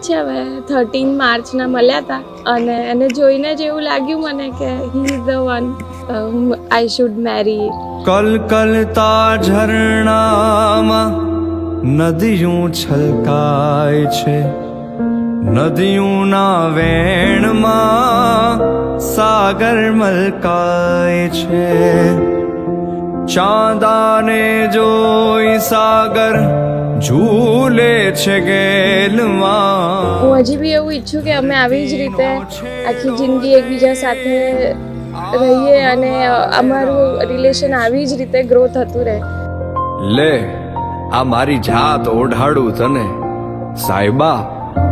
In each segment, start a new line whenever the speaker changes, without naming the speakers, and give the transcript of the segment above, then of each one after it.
જ છે. હવે 13 માર્ચના મળ્યા હતા અને એને જોઈને જ એવું લાગ્યું મને કે he is the one I should marry.
કલકલતા ઝરણામાં નદીયું છલકાય છે, નદીઓના વેણમાં સાગર મલકાય છે. ચાંદાને જોઈ સાગર ઝૂલે છે ગેલમાં.
હું હજી બી એવું ઈચ્છું કે અમે આવી જ રીતે આખી જિંદગી એકબીજા સાથે રહીએ અને અમારું રિલેશન આવી જ રીતે ગ્રો થતું રહે.
લે આ મારી જાત ઓઢાડું તને, સાહેબા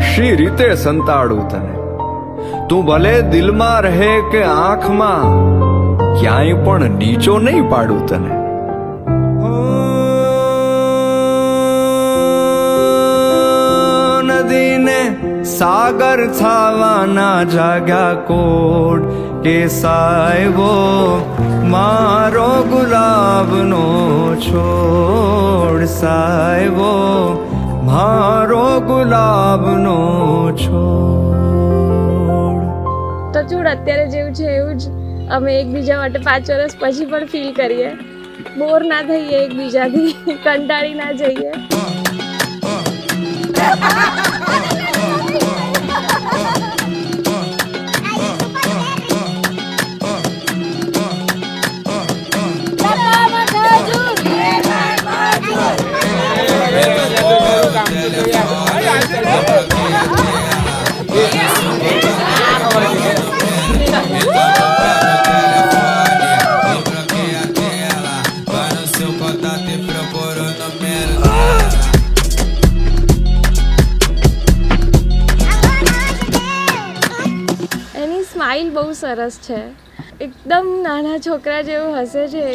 શી રીતે સંતાડું તને. તું ભલે દિલમાં રહે કે આંખમાં, ક્યાંય પણ નીચો નહીં પાડું તને. નદીને સાગર થવાના જાગ્યા કોડ કે સાહેબો મારો ગુલાબનો છોડ, સાહેબો મારો ગુલાબનો છોડ.
તો જોડ અત્યારે જેવું છે એવું જ અમે એકબીજા માટે 5 વર્ષ પછી પણ ફીલ કરીએ. બોર ના થઈએ એકબીજાથી, કંટાળી ના જઈએ. એની સ્માઇલ બહુ સરસ છે, એકદમ નાના છોકરા જેવું હસે છે.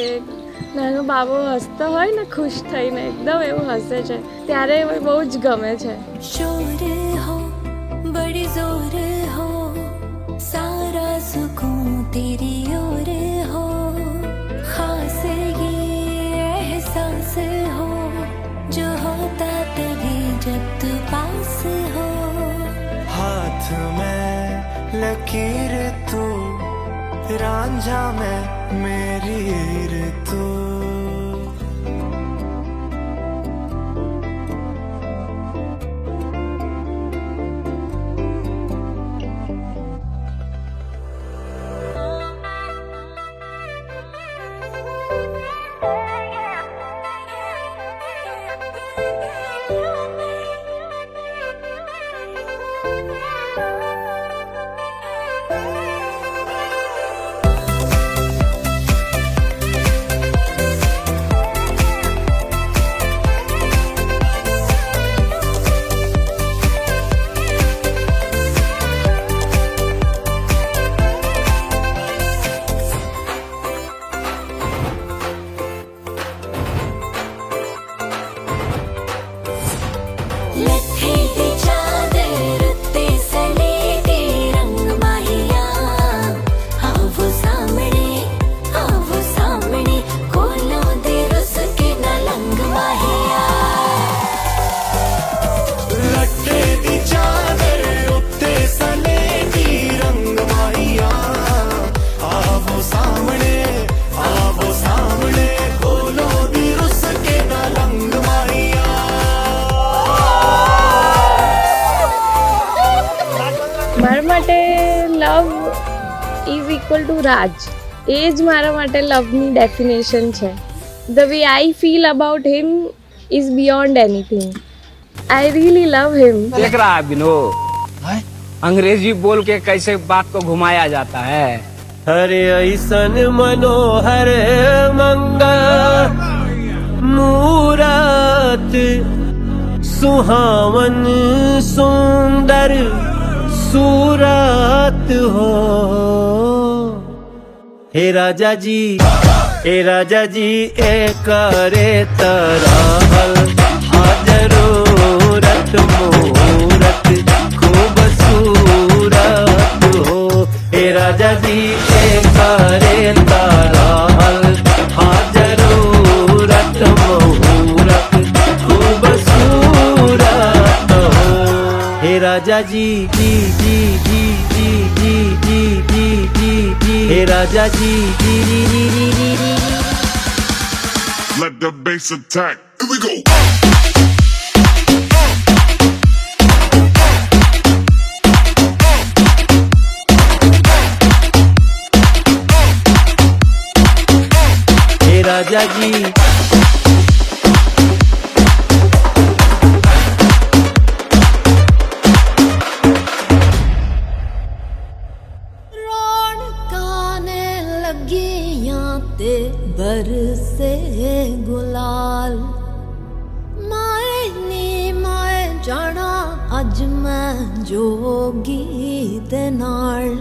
નાનો બાબો હસતો હોય ને ખુશ થઈને એકદમ એવું હસે છે, ત્યારે બહુ જ ગમે છે.
शोर हो बड़ी जोर हो, सारा सुकून तेरी ओर हो, खास ये एहसास हो जो होता तभी जब तू पास हो.
हाथ में लकीर तू, रांझा में मेरी तू.
લવ ઇઝ ઇક્વલ ટુ રાજ. એ જ મારા માટે લવની ડેફિનેશન છે. The way I feel about him is beyond anything. I really love him.
देख रहा है विनोद, अंग्रेजी बोल के कैसे बात को घुमाया जाता है.
हरे ऐसन मनोहर मंगल मूरत, सुहावन सुंदर सूरत हो. हे राजा जी ए करे तरहल जरूरत मूरत खूबसूरत हो. हे राजा जी ए करे तरहल जरूरत मूरत खूबसूरत हो. हे राजा राजा जी जी जी जी जी जी जी जी जी जी हे राजा जी जी जी जी जी जी जी
Let the bass attack. Here we go.
हे राजा जी
ਰੌਣਕਾਂ ਲੱਗੀਆਂ ਤੇ ਬਰਸੇ ਗੁਲਾਲ ਮਾਏ ਨੀ ਮਾਏ ਜਾਣਾ ਅੱਜ ਮੈਂ ਜੋਗੀ ਦੇ ਨਾਲ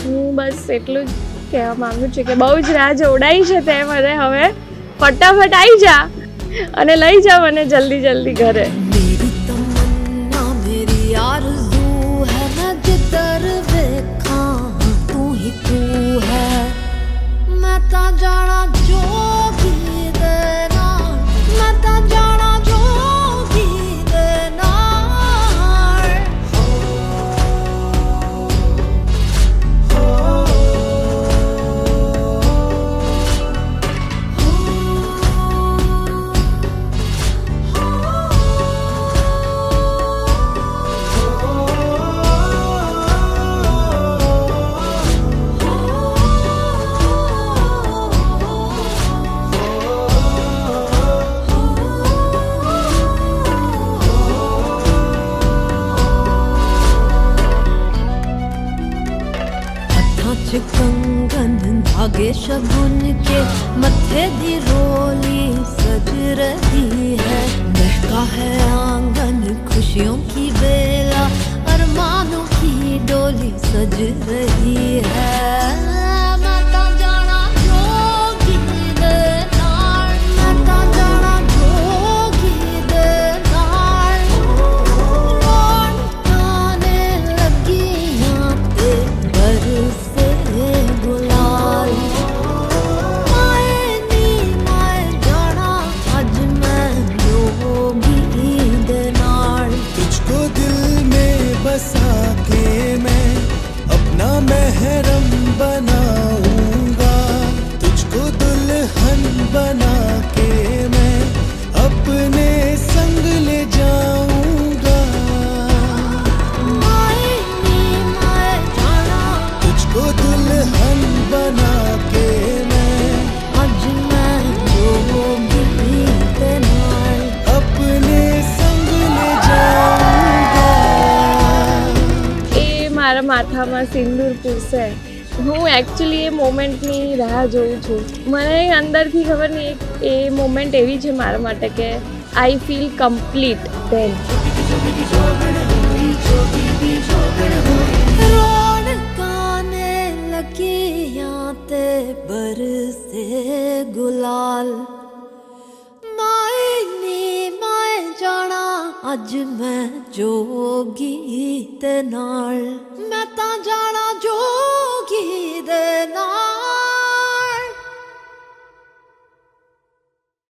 હું બસ એટલું જ કહેવા માંગુ છું કે બહુ જ રાહ જોડાઈ છે તે મને હવે ફટાફટ આવી જા અને લઈ જા મને જલ્દી જલ્દી ઘરે
मेरी तमन्ना मेरी आरज़ू है मैं जिधर देखा तू ही तू है मैं ता जाना जोगी दे नाल मैं ता जाना जोगी दे नाल हत्थां च कंगन धागे शगुन के मत्थे दी रोली सज रही है महका है आंगन खुशियों की बेला अरमानों की डोली सज रही है मैं ता जाना जोगी दे नाल मैं ता जाना जोगी दे नाल रौनकां लगियां ते बरसे गुलाल माए नी माए जाना अज मैं जोगी दे नाल
तुझको दिल में बसा के मैं अपना महरम बनाऊंगा तुझको दुल्हन बना के मैं अपने संग ले जाऊंगा
माए नी माए जाना
तुझको दुल्हन बना के मैं
अज मैं जोगी दे नाल
अपने संग ले जाऊंगा
એ મારા માથામાં સિંદૂર પૂરશે હું એકચ્યુઅલી એ મોમેન્ટની રાહ જોઉં છું મને અંદરથી ખબર નહીં એ મોમેન્ટ એવી છે મારા માટે કે આઈ ફીલ કમ્પ્લીટ ધેન
रौनकां लगियां ते बरसे गुलाल माए नी माए जाना अज मैं जोगी ते नाल मैं ता जाना जोगी